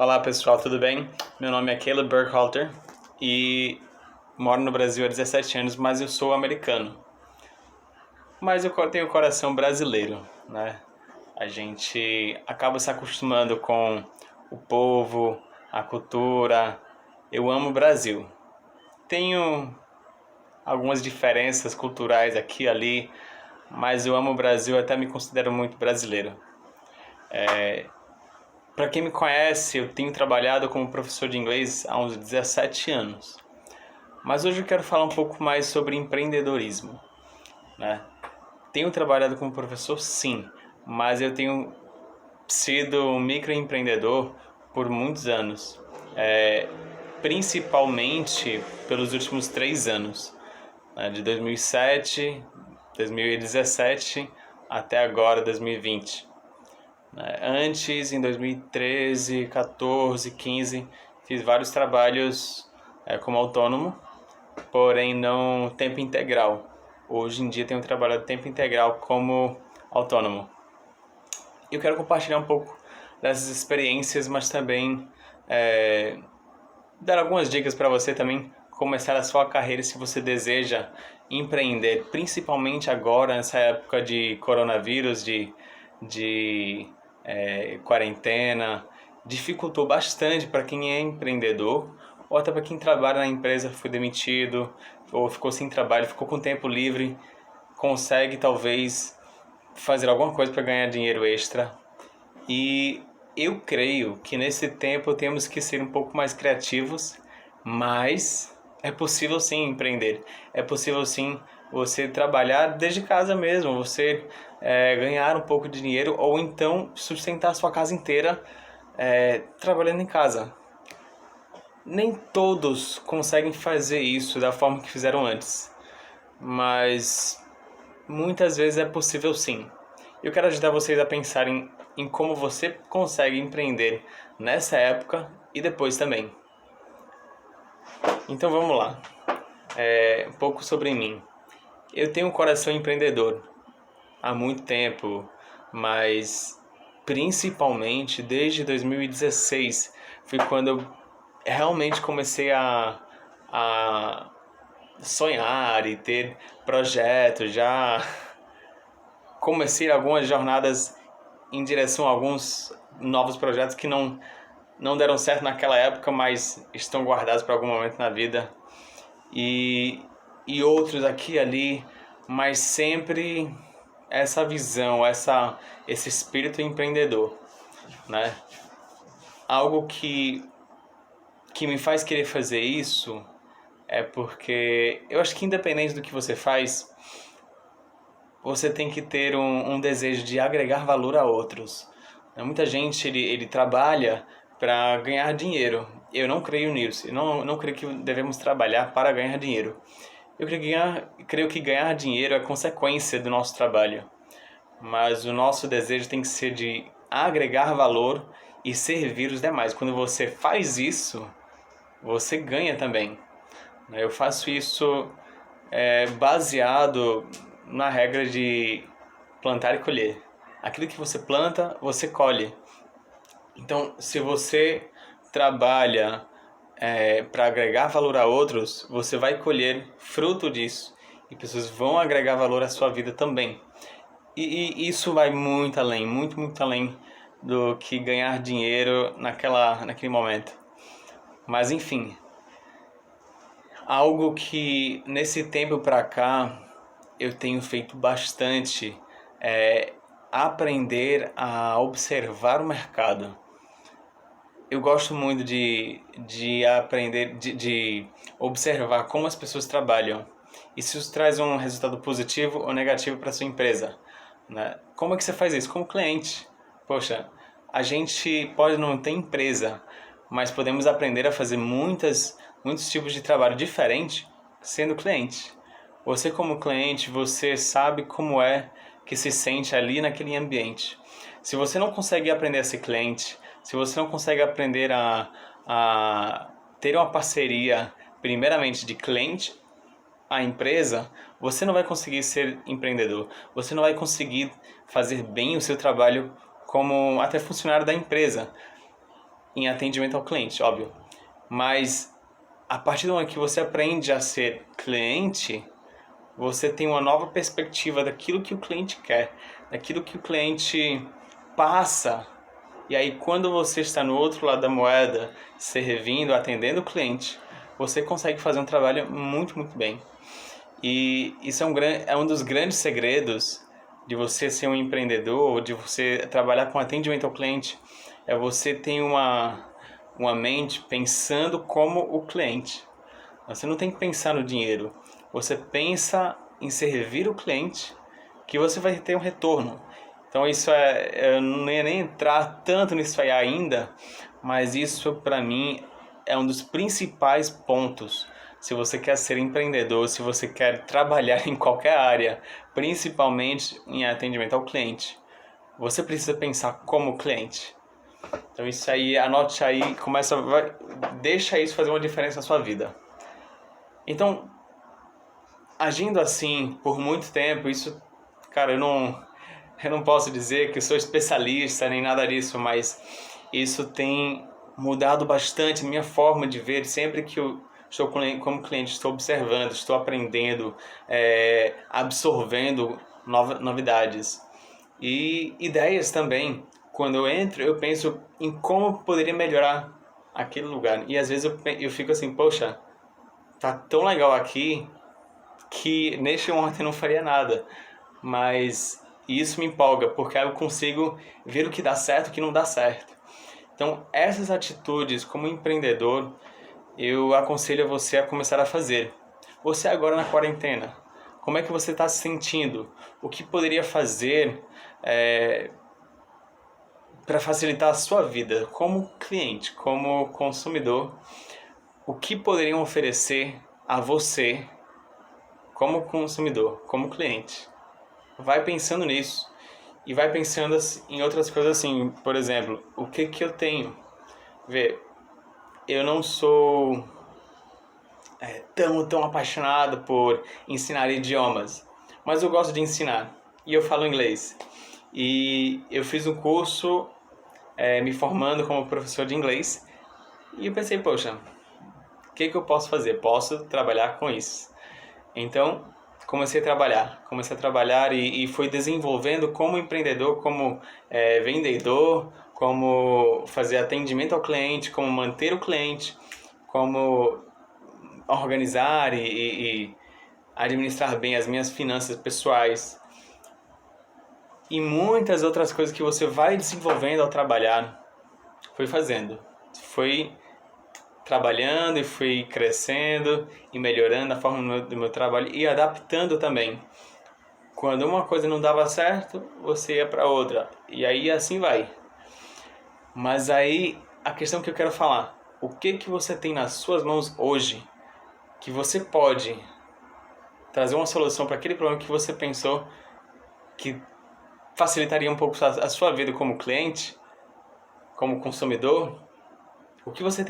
Olá pessoal, tudo bem? Meu nome é Caleb Burkhalter e moro no Brasil há 17 anos, mas eu sou americano. Mas eu tenho coração brasileiro, né? A gente acaba se acostumando com o povo, a cultura. Eu amo o Brasil. Tenho algumas diferenças culturais aqui e ali, mas eu amo o Brasil e até me considero muito brasileiro. Para quem me conhece, eu tenho trabalhado como professor de inglês há uns 17 anos. Mas hoje eu quero falar um pouco mais sobre empreendedorismo, né? Tenho trabalhado como professor, sim, mas eu tenho sido um microempreendedor por muitos anos, principalmente pelos últimos 3 anos, né? De 2007, 2017 até agora, 2020. Antes, em 2013, 14, 15, fiz vários trabalhos como autônomo, porém não tempo integral. Hoje em dia tenho trabalhado tempo integral como autônomo. Eu quero compartilhar um pouco dessas experiências, mas também dar algumas dicas para você também começar a sua carreira se você deseja empreender, principalmente agora nessa época de coronavírus, de quarentena. Dificultou bastante para quem é empreendedor ou até para quem trabalha na empresa, foi demitido ou ficou sem trabalho, ficou com tempo livre, consegue talvez fazer alguma coisa para ganhar dinheiro extra. E eu creio que nesse tempo temos que ser um pouco mais criativos, mas é possível sim empreender. É possível sim você trabalhar desde casa mesmo, você ganhar um pouco de dinheiro ou então sustentar a sua casa inteira trabalhando em casa. Nem todos conseguem fazer isso da forma que fizeram antes, mas muitas vezes é possível sim. Eu quero ajudar vocês a pensarem em como você consegue empreender nessa época e depois também. Então vamos lá. Um pouco sobre mim. Eu tenho um coração empreendedor há muito tempo, mas principalmente desde 2016 foi quando eu realmente comecei a sonhar e ter projetos. Já comecei algumas jornadas em direção a alguns novos projetos que não deram certo naquela época, mas estão guardados para algum momento na vida. E outros aqui e ali, mas sempre essa visão, esse espírito empreendedor, né? Algo que me faz querer fazer isso é porque eu acho que independente do que você faz, você tem que ter um desejo de agregar valor a outros. Muita gente ele trabalha para ganhar dinheiro. Eu não creio nisso. Eu não creio que devemos trabalhar para ganhar dinheiro. Eu creio que ganhar dinheiro é consequência do nosso trabalho. Mas o nosso desejo tem que ser de agregar valor e servir os demais. Quando você faz isso, você ganha também. Eu faço isso baseado na regra de plantar e colher. Aquilo que você planta, você colhe. Então, se você trabalha para agregar valor a outros, você vai colher fruto disso. E pessoas vão agregar valor à sua vida também. E isso vai muito além, muito além do que ganhar dinheiro naquele momento. Mas enfim, algo que nesse tempo para cá eu tenho feito bastante é aprender a observar o mercado. Eu gosto muito de aprender, de observar como as pessoas trabalham e se isso traz um resultado positivo ou negativo para sua empresa, né? Como é que você faz isso? Como cliente. Poxa, a gente pode não ter empresa, mas podemos aprender a fazer muitos tipos de trabalho diferente sendo cliente. Você como cliente, você sabe como é que se sente ali naquele ambiente. Se você não consegue aprender a ser cliente, se você não consegue aprender a ter uma parceria, primeiramente de cliente a empresa, você não vai conseguir ser empreendedor. Você não vai conseguir fazer bem o seu trabalho como até funcionário da empresa. em atendimento ao cliente, óbvio. Mas a partir do momento que você aprende a ser cliente, você tem uma nova perspectiva daquilo que o cliente quer, daquilo que o cliente passa. E aí, quando você está no outro lado da moeda, servindo, atendendo o cliente, você consegue fazer um trabalho muito, muito bem. E isso é um dos grandes segredos de você ser um empreendedor, de você trabalhar com atendimento ao cliente, é você ter uma mente pensando como o cliente. Você não tem que pensar no dinheiro, você pensa em servir o cliente, que você vai ter um retorno. Então eu não ia nem entrar tanto nisso aí ainda, mas isso para mim é um dos principais pontos. Se você quer ser empreendedor, se você quer trabalhar em qualquer área, principalmente em atendimento ao cliente, você precisa pensar como cliente. Então isso aí, anote aí, deixa isso fazer uma diferença na sua vida. Então, agindo assim por muito tempo, isso, cara, eu não posso dizer que eu sou especialista nem nada disso, mas isso tem mudado bastante a minha forma de ver. Sempre que eu estou como cliente, estou observando, estou aprendendo, absorvendo novidades e ideias também. Quando eu entro, eu penso em como poderia melhorar aquele lugar. E às vezes eu fico assim, poxa, tá tão legal aqui que neste momento eu não faria nada. Mas isso me empolga, porque aí eu consigo ver o que dá certo e o que não dá certo. Então, essas atitudes como empreendedor, eu aconselho você a começar a fazer. Você agora na quarentena, como é que você está se sentindo? O que poderia fazer para facilitar a sua vida como cliente, como consumidor? O que poderiam oferecer a você como consumidor, como cliente? Vai pensando nisso e vai pensando em outras coisas assim, por exemplo, o que eu tenho? Vê, eu não sou tão apaixonado por ensinar idiomas, mas eu gosto de ensinar e eu falo inglês. E eu fiz um curso me formando como professor de inglês e eu pensei, poxa, o que eu posso fazer? Posso trabalhar com isso. Então, comecei a trabalhar e fui desenvolvendo como empreendedor, como vendedor, como fazer atendimento ao cliente, como manter o cliente, como organizar e administrar bem as minhas finanças pessoais e muitas outras coisas que você vai desenvolvendo ao trabalhar. Fui fazendo, fui trabalhando e fui crescendo e melhorando a forma do meu trabalho e adaptando também. Quando uma coisa não dava certo, você ia para outra e aí assim vai. Mas aí a questão que eu quero falar, o que você tem nas suas mãos hoje que você pode trazer uma solução para aquele problema que você pensou que facilitaria um pouco a sua vida como cliente, como consumidor? O que você tem